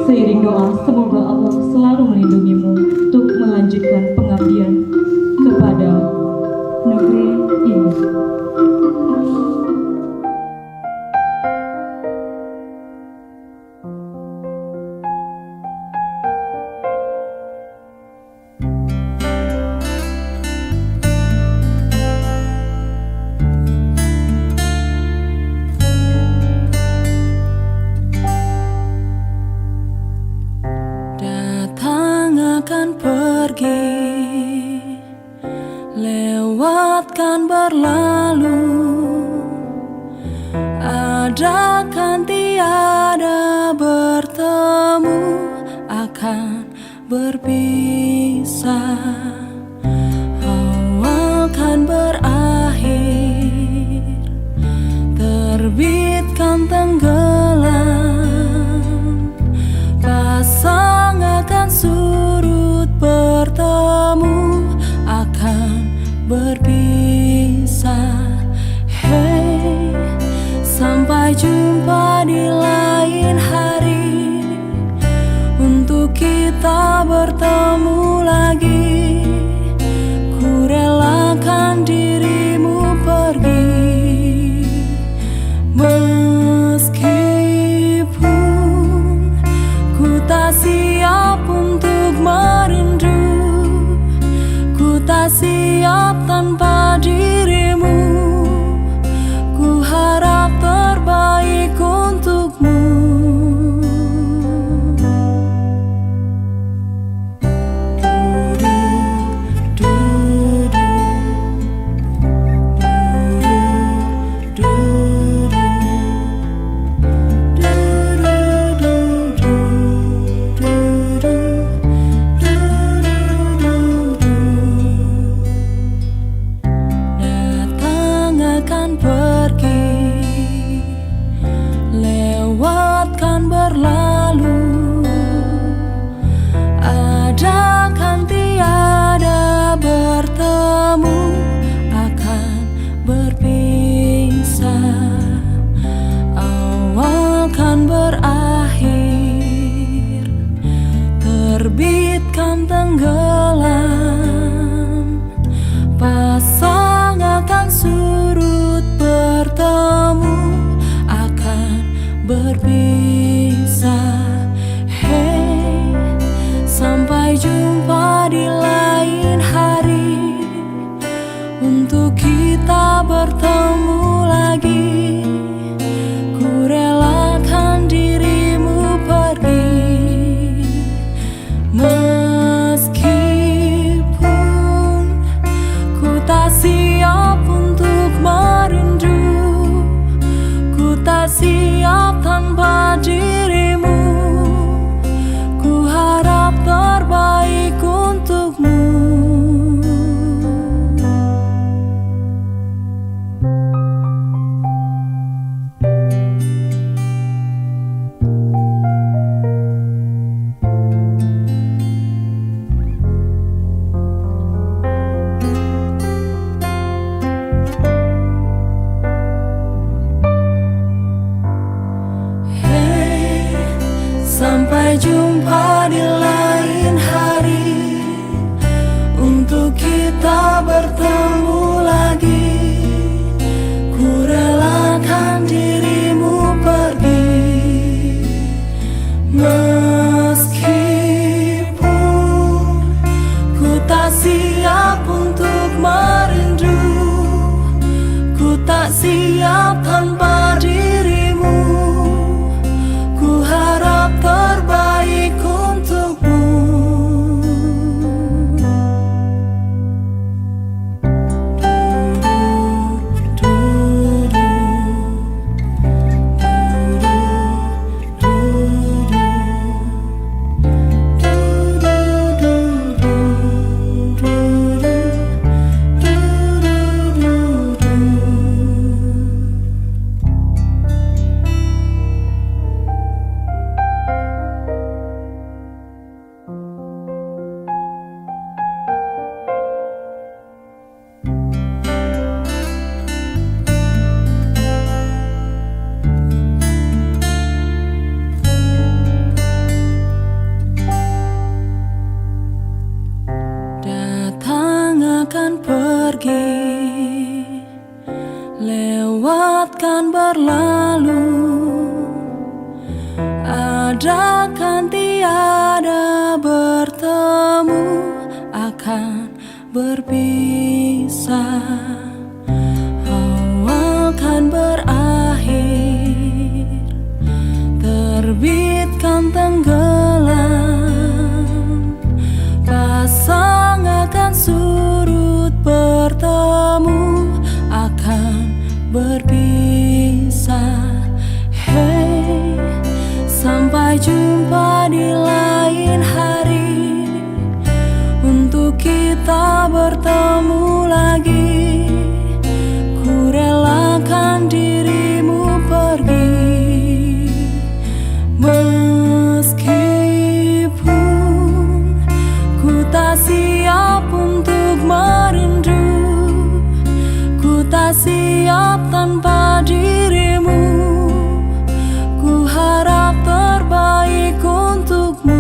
Seiring doa, semoga Allah selalu melindungimu untuk melanjutkan pengabdian kepada negeri ini. Akan pergi, lewatkan berlalu, adakan tiada bertemu, akan berpisah. Awal kan berakhir, terbitkan tenggelam, pasang akan surut bertemu, akan berpisah. Hey, sampai jumpa di lain hari, untuk kita bertemu lagi. Ku relakan dirimu pergi, meskipun ku tak siap untuk merindu, ku tak siap tanpa dirimu. Ku harap terbaik untukmu. Lewatkan berlalu, adakan tiada bertemu, akan berpisah. Awal kan berakhir, terbitkan tenggelam, pasang akan surut bertemu, berpisah. Hey, sampai jumpa di lain hari, untuk kita bertemu lagi. Ku relakan dirimu pergi, meskipun ku tak siap untuk merindu, ku tak siap tanpa dirimu. Ku harap terbaik untuk siap untuk merindu, ku tak siap tanpa dirimu. Ku harap terbaik untukmu. Akan pergi, lewatkan berlalu, ada kan tiada bertemu, akan berpisah. Awal kan berakhir, terbitkan tenggelam, pasang akan surut bertemu, akan berpisah. Hey, sampai jumpa di lain hari, untuk kita bertemu lagi. Ku relakan dirimu pergi, meskipun ku tak siap untuk merindu, ku tak siap tanpa dirimu. Ku harap terbaik untukmu.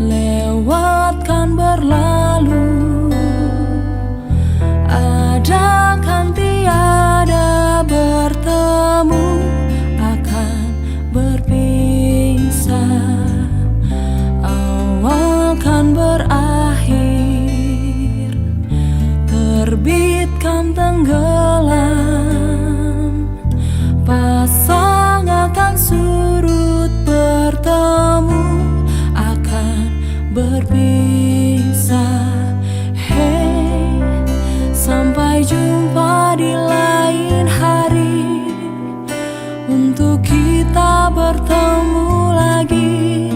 Lewatkan berlalu, ada kan tiada bertemu, akan berpisah. Awal kan berakhir, terbitkan tenggelam, pasang akan surut bertemu, berpisah. Hey, sampai jumpa di lain hari, untuk kita bertemu lagi.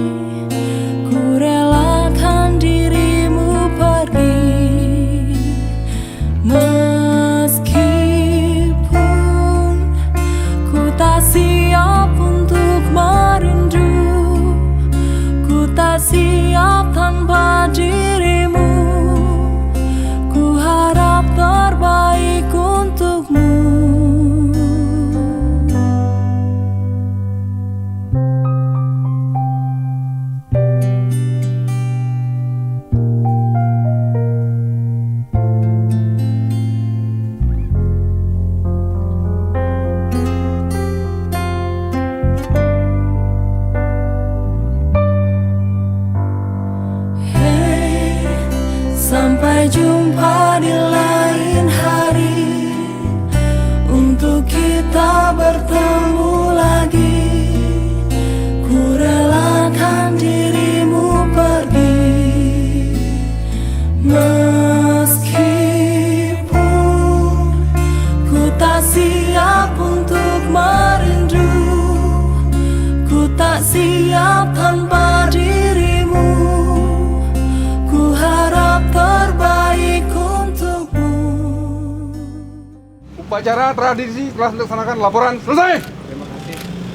Ku relakan dirimu pergi, meskipun ku tak siap untuk merindu, ku tak siap tanpa dirimu. Ku harap terbaik untukmu. Sampai jumpa di lain hari, untuk kita bertemu lagi. Ku relakan dirimu pergi, meskipun ku tak siap untuk merindu, ku tak siap tanpa dirimu. Ku harap terbaik untukmu. Upacara tradisi telah dilaksanakan, laporan selesai.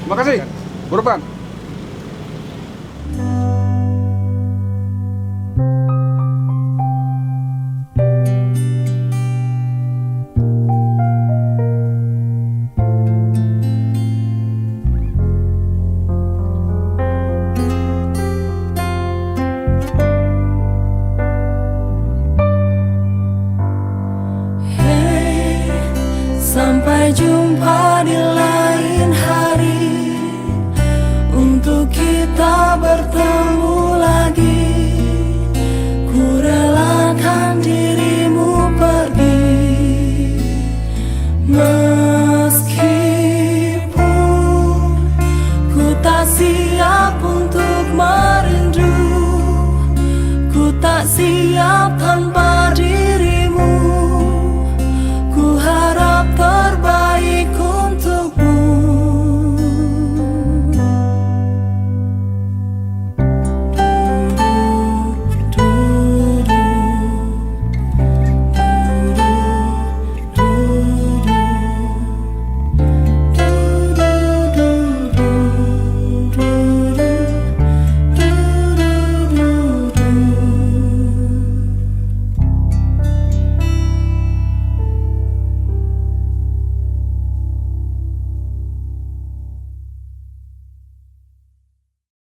Terima kasih. Berdepan. Sampai jumpa